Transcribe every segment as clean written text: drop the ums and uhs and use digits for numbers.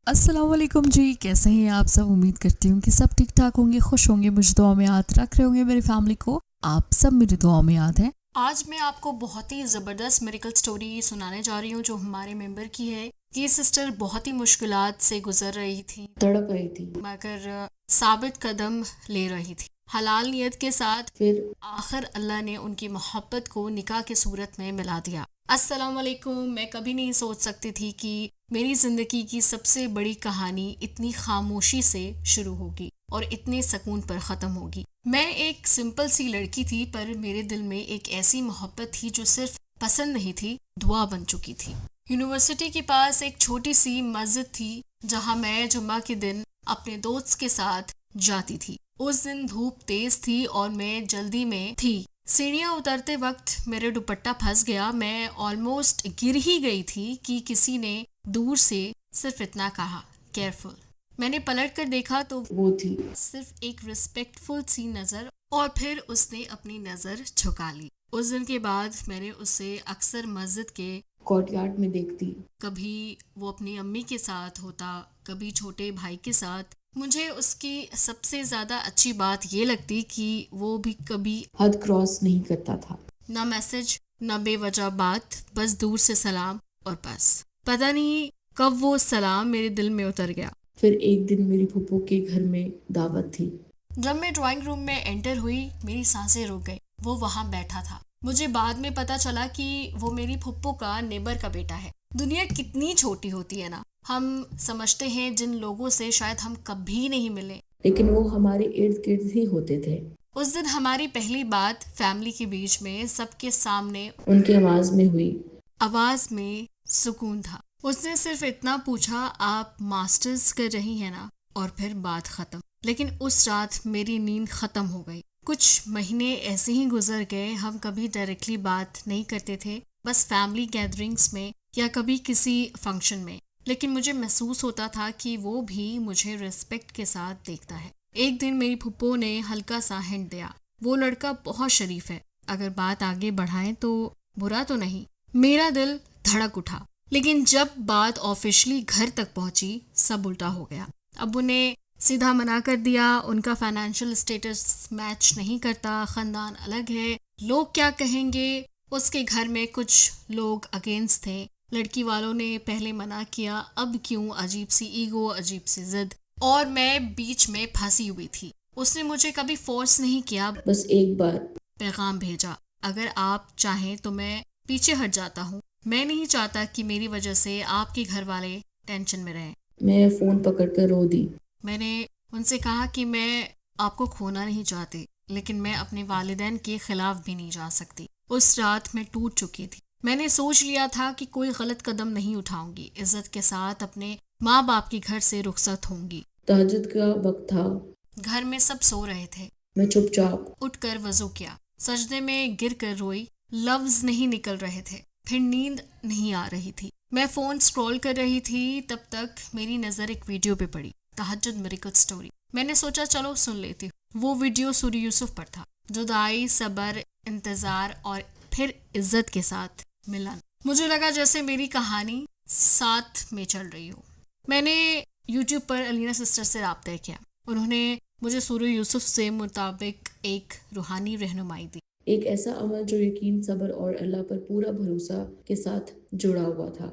अस्सलाम वालेकुम जी, कैसे हैं आप सब। उम्मीद करती हूँ कि सब ठीक ठाक होंगे, खुश होंगे, मुझे दुआ में याद रख रहे होंगे। मेरी फैमिली को आप सब मेरी दुआ में याद है। आज मैं आपको बहुत ही ज़बरदस्त मेडिकल स्टोरी सुनाने जा रही हूँ जो हमारे मेंबर की है। ये सिस्टर बहुत ही मुश्किलात से गुजर रही थी, तड़प रही थी। मगर साबित कदम ले रही थी हलाल नियत के साथ। फिर आखिर अल्लाह ने उनकी मोहब्बत को निकाह की सूरत में मिला दिया। अस्सलाम वालेकुम। मैं कभी नहीं सोच सकती थी कि मेरी जिंदगी की सबसे बड़ी कहानी इतनी खामोशी से शुरू होगी और इतने सुकून पर ख़त्म होगी। मैं एक सिंपल सी लड़की थी, पर मेरे दिल में एक ऐसी मोहब्बत थी जो सिर्फ पसंद नहीं थी, दुआ बन चुकी थी। यूनिवर्सिटी के पास एक छोटी सी मस्जिद थी जहाँ मैं जुम्मा के दिन अपने दोस्त के साथ जाती थी। उस दिन धूप तेज थी और मैं जल्दी में थी। सीढ़ियाँ उतरते वक्त मेरे दुपट्टा फंस गया। मैं ऑलमोस्ट गिर ही गई थी कि किसी ने दूर से सिर्फ इतना कहा, केयरफुल। मैंने पलट कर देखा तो वो थी। सिर्फ एक रिस्पेक्टफुल सी नजर, और फिर उसने अपनी नजर झुका ली। उस दिन के बाद मैंने उसे अक्सर मस्जिद के कोर्टयार्ड में देखती। कभी वो अपनी अम्मी के साथ होता, कभी छोटे भाई के साथ। मुझे उसकी सबसे ज़्यादा अच्छी बात ये लगती कि वो भी कभी हद क्रॉस नहीं करता था। ना मैसेज, ना बेवजह बात, बस दूर से सलाम, और बस पता नहीं कब वो सलाम मेरे दिल में उतर गया। फिर एक दिन मेरी फूफो के घर में दावत थी। जब मैं ड्राइंग रूम में एंटर हुई, मेरी सांसें रुक गई। वो वहाँ बैठा था। मुझे बाद में पता चला कि वो मेरी फुप्पो का नेबर का बेटा है। दुनिया कितनी छोटी होती है ना। हम समझते हैं जिन लोगों से शायद हम कभी नहीं मिले, लेकिन वो हमारे इर्द गिर्द ही होते थे। उस दिन हमारी पहली बात फैमिली के बीच में सबके सामने उनकी आवाज में हुई। आवाज में सुकून था। उसने सिर्फ इतना पूछा, आप मास्टर्स कर रही हैं ना, और फिर बात खत्म। लेकिन उस रात मेरी नींद खत्म हो गई। कुछ महीने ऐसे ही गुजर गए। हम कभी डायरेक्टली बात नहीं करते थे, बस फैमिली गैदरिंग्स में या कभी किसी फंक्शन में। लेकिन मुझे महसूस होता था कि वो भी मुझे रिस्पेक्ट के साथ देखता है। एक दिन मेरी फुप्पो ने हल्का सा हिंट दिया, वो लड़का बहुत शरीफ है, अगर बात आगे बढ़ाएं तो बुरा तो नहीं। मेरा दिल धड़क उठा। लेकिन जब बात ऑफिशियली घर तक पहुंची, सब उल्टा हो गया। अब उन्हें सीधा मना कर दिया। उनका फाइनेंशियल स्टेटस मैच नहीं करता, खानदान अलग है, लोग क्या कहेंगे। उसके घर में कुछ लोग अगेंस्ट थे। लड़की वालों ने पहले मना किया, अब क्यों, अजीब सी ईगो, अजीब सी जिद, और मैं बीच में फंसी हुई थी। उसने मुझे कभी फोर्स नहीं किया, बस एक बार पैगाम भेजा, अगर आप चाहें तो मैं पीछे हट जाता हूँ। मैं नहीं चाहता कि मेरी वजह से आपके घर वाले टेंशन में रहें। मैं फोन पकड़कर रो दी। मैंने उनसे कहा कि मैं आपको खोना नहीं चाहती, लेकिन मैं अपने वालिदैन के खिलाफ भी नहीं जा सकती। उस रात मैं टूट चुकी थी। मैंने सोच लिया था कि कोई गलत कदम नहीं उठाऊंगी, इज्जत के साथ अपने माँ बाप के घर से रुखसत होंगी। तहज्जुद का वक्त था। घर में सब सो रहे थे। मैं चुपचाप उठकर वजू किया, सजदे में गिर कर रोई। लफ्ज नहीं निकल रहे थे, फिर नींद नहीं आ रही थी। मैं फोन स्क्रॉल कर रही थी, तब तक मेरी नजर एक वीडियो पे पड़ी, तहज्जुद मिरेकल स्टोरी। मैंने सोचा चलो सुन लेती हूँ। वो वीडियो सूर्य यूसुफ पर था। जुदाई, सबर, इंतजार और फिर इज्जत के साथ मिलन। मुझे लगा जैसे मेरी कहानी साथ में चल रही हो। मैंने यूट्यूब पर अलीना सिस्टर से राब्ता किया। उन्होंने मुझे सूर्य यूसुफ से मुताबिक एक रूहानी रहनुमाई दी। एक ऐसा अमल जो यकीन, सब्र और अल्लाह पर पूरा भरोसा के साथ जुड़ा हुआ था।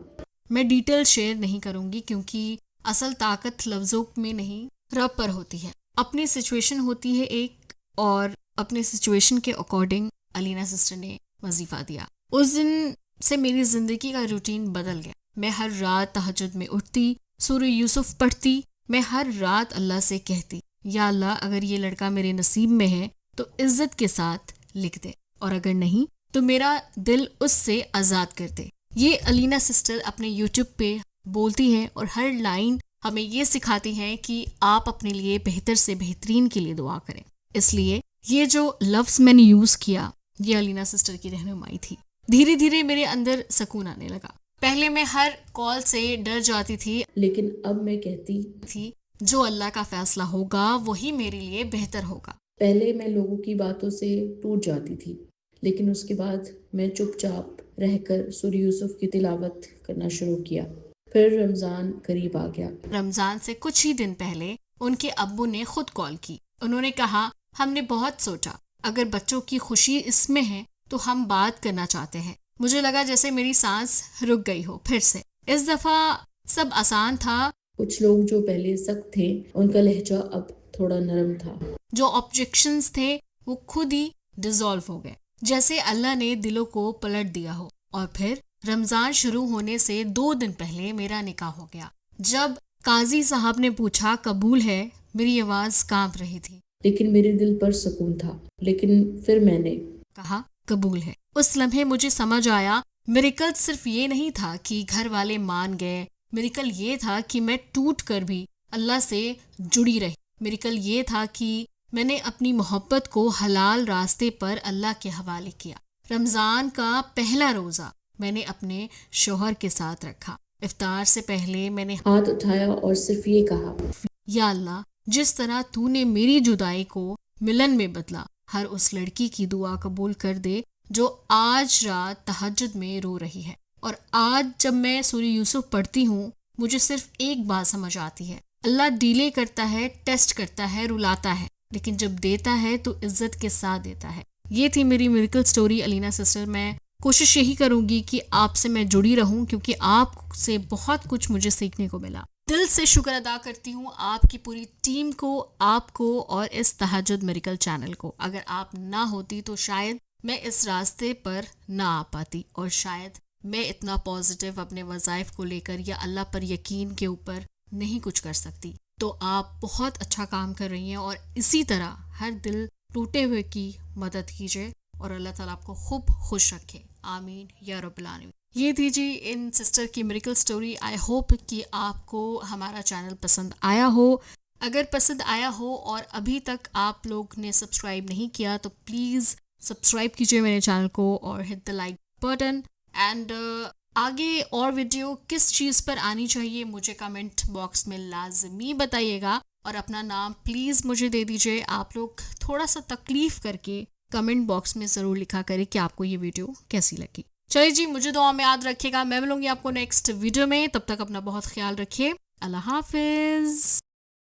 मैं डिटेल शेयर नहीं करूंगी क्योंकि असल ताकत लफ्जों में नहीं, रब पर होती है। अपनी सिचुएशन होती है एक, और अपने सिचुएशन के अकॉर्डिंग अलीना सिस्टर ने वजीफा दिया। उस दिन से मेरी जिंदगी का रूटीन बदल गया। मैं हर रात तहज्जुद में उठती, सूरह यूसुफ पढ़ती। मैं हर रात अल्लाह से कहती, या अल्लाह, अगर ये लड़का मेरे नसीब में है तो इज्जत के साथ लिख दे, और अगर नहीं तो मेरा दिल उससे आज़ाद कर दे। ये अलीना सिस्टर अपने यूट्यूब पे बोलती हैं और हर लाइन हमें ये सिखाती हैं कि आप अपने लिए बेहतर से बेहतरीन के लिए दुआ करें। इसलिए ये जो लफ्ज़ मैंने यूज़ किया, ये अलीना सिस्टर की रहनुमाई थी। धीरे धीरे मेरे अंदर सुकून आने लगा। पहले मैं हर कॉल से डर जाती थी, लेकिन अब मैं कहती थी जो अल्लाह का फैसला होगा वही मेरे लिए बेहतर होगा। पहले मैं लोगों की बातों से टूट जाती थी, लेकिन उसके बाद मैं चुपचाप रहकर सूरह यूसुफ की तिलावत करना शुरू किया। پھر رمضان قریب آ گیا۔ رمضان سے کچھ ہی دن پہلے ان کے ابو نے خود کال کی۔ انہوں نے کہا ہم نے بہت سوچا، اگر بچوں کی خوشی اس میں ہے تو ہم بات کرنا چاہتے ہیں۔ مجھے لگا جیسے میری سانس رک گئی ہو پھر سے۔ اس دفعہ سب آسان تھا۔ کچھ لوگ جو پہلے سخت تھے ان کا لہجہ اب تھوڑا نرم تھا۔ جو آبجیکشنز تھے وہ خود ہی ڈیزالو ہو گئے، جیسے اللہ نے دلوں کو پلٹ دیا ہو۔ اور پھر رمضان شروع ہونے سے 2 دن پہلے میرا نکاح ہو گیا۔ جب قاضی صاحب نے پوچھا قبول ہے، میری آواز کانپ رہی تھی، لیکن میرے دل پر سکون تھا۔ لیکن پھر میں نے کہا قبول ہے۔ اس لمحے مجھے سمجھ آیا میریکل صرف یہ نہیں تھا کہ گھر والے مان گئے، میریکل یہ تھا کہ میں ٹوٹ کر بھی اللہ سے جڑی رہی۔ میریکل یہ تھا کہ میں نے اپنی محبت کو حلال راستے پر اللہ کے حوالے کیا۔ رمضان کا پہلا روزہ میں نے اپنے شوہر کے ساتھ رکھا۔ افطار سے پہلے میں نے ہاتھ اٹھایا اور صرف یہ کہا، یا اللہ، جس طرح تو نے میری جدائی کو ملن میں بدلا، ہر اس لڑکی کی دعا قبول کر دے جو آج رات تہجد میں رو رہی ہے۔ اور آج جب میں سورہ یوسف پڑھتی ہوں مجھے صرف ایک بات سمجھ آتی ہے، اللہ ڈیلے کرتا ہے، ٹیسٹ کرتا ہے، رلاتا ہے، لیکن جب دیتا ہے تو عزت کے ساتھ دیتا ہے۔ یہ تھی میری میریکل سٹوری الینا سسٹر۔ میں کوشش یہی کروں گی کہ آپ سے میں جڑی رہوں، کیونکہ آپ سے بہت کچھ مجھے سیکھنے کو ملا۔ دل سے شکر ادا کرتی ہوں آپ کی پوری ٹیم کو، آپ کو، اور اس تہجد میریکل چینل کو۔ اگر آپ نہ ہوتی تو شاید میں اس راستے پر نہ آ پاتی، اور شاید میں اتنا پازیٹیو اپنے وظائف کو لے کر یا اللہ پر یقین کے اوپر نہیں کچھ کر سکتی۔ تو آپ بہت اچھا کام کر رہی ہیں، اور اسی طرح ہر دل ٹوٹے ہوئے کی مدد کیجیے، اور اللہ تعالیٰ آپ کو خوب خوش رکھے، آمین یا رب العالمین۔ یہ تھی جی ان سسٹر کی میریکل سٹوری۔ آئی ہوپ کہ آپ کو ہمارا چینل پسند آیا ہو۔ اگر پسند آیا ہو اور ابھی تک آپ لوگ نے سبسکرائب نہیں کیا تو پلیز سبسکرائب کیجیے میرے چینل کو اور ہٹ دا لائک بٹن۔ اینڈ آگے اور ویڈیو کس چیز پر آنی چاہیے مجھے کمنٹ باکس میں لازمی بتائیے گا، اور اپنا نام پلیز مجھے دے دیجیے۔ آپ لوگ تھوڑا سا تکلیف کر کے کمنٹ باکس میں ضرور لکھا کریں کہ آپ کو یہ ویڈیو کیسی لگی۔ چلیے جی، مجھے دعا میں یاد رکھیے گا۔ میں ملوں گی آپ کو نیکسٹ ویڈیو میں، تب تک اپنا بہت خیال رکھیے۔ اللہ حافظ۔